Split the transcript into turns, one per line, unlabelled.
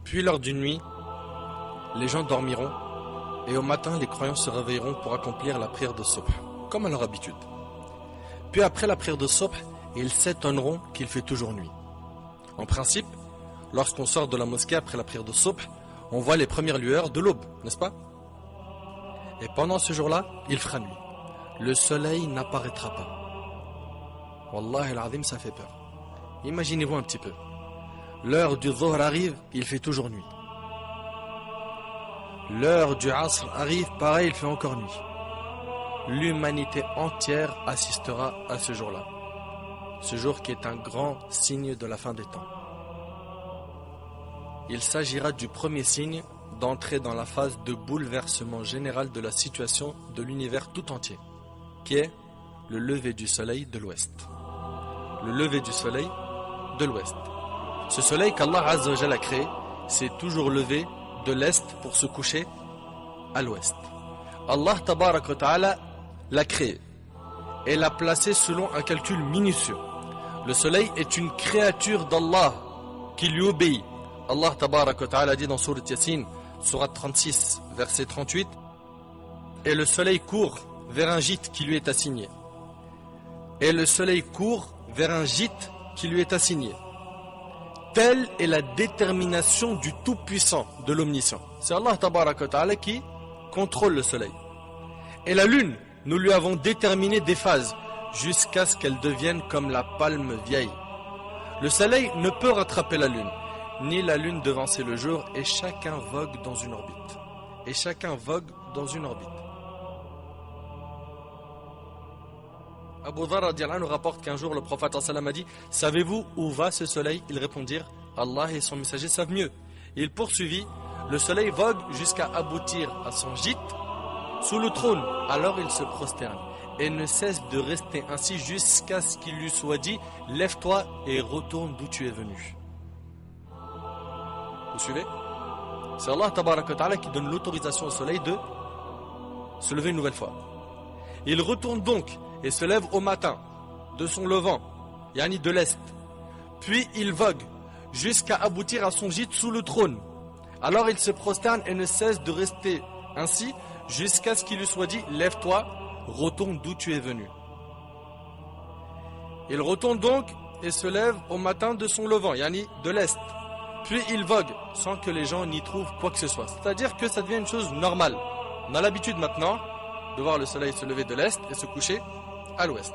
Puis lors d'une nuit, les gens dormiront et au matin les croyants se réveilleront pour accomplir la prière de Subh, comme à leur habitude. Puis après la prière de Subh, ils s'étonneront qu'il fait toujours nuit. En principe, lorsqu'on sort de la mosquée après la prière de Subh, on voit les premières lueurs de l'aube, n'est-ce pas? Et pendant ce jour-là, il fera nuit. Le soleil n'apparaîtra pas. Wallah al-azim, ça fait peur. Imaginez-vous un petit peu. L'heure du Dhuhr arrive, il fait toujours nuit. L'heure du Asr arrive, pareil, il fait encore nuit. L'humanité entière assistera à ce jour-là. Ce jour qui est un grand signe de la fin des temps. Il s'agira du premier signe d'entrer dans la phase de bouleversement général de la situation de l'univers tout entier, qui est le lever du soleil de l'ouest. Le lever du soleil de l'ouest. Ce soleil qu'Allah Azza wa Jalla a créé, s'est toujours levé de l'est pour se coucher à l'ouest. Allah Tabarak wa Ta'ala l'a créé et l'a placé selon un calcul minutieux. Le soleil est une créature d'Allah qui lui obéit. Allah Tabarak wa Ta'ala dit dans Sourate Yasin, Sourate 36, verset 38, et le soleil court vers un gîte qui lui est assigné. Et le soleil court vers un gîte qui lui est assigné. Telle est la détermination du Tout-Puissant, de l'Omniscient. C'est Allah Tabarak wa Ta'ala qui contrôle le soleil. Et la lune, nous lui avons déterminé des phases jusqu'à ce qu'elle devienne comme la palme vieille. Le soleil ne peut rattraper la lune, ni la lune devancer le jour, et chacun vogue dans une orbite. Et chacun vogue dans une orbite. Abu Dharr radiallahu anhu rapporte qu'un jour le prophète sallam a dit: savez-vous où va ce soleil? Ils répondirent: Allah et son messager savent mieux. Il poursuivit: le soleil vogue jusqu'à aboutir à son gîte sous le trône. Alors il se prosterne et ne cesse de rester ainsi jusqu'à ce qu'il lui soit dit: lève-toi et retourne d'où tu es venu. Vous suivez? C'est Allah Tabarak wa Ta'ala qui donne l'autorisation au soleil de se lever une nouvelle fois. Il retourne donc et se lève au matin de son levant, yani de l'est. Puis il vogue jusqu'à aboutir à son gîte sous le trône. Alors il se prosterne et ne cesse de rester ainsi jusqu'à ce qu'il lui soit dit: lève-toi, retourne d'où tu es venu. Il retourne donc et se lève au matin de son levant, yani de l'est. Puis il vogue sans que les gens n'y trouvent quoi que ce soit. C'est-à-dire que ça devient une chose normale. On a l'habitude maintenant de voir le soleil se lever de l'est et se coucher à l'ouest.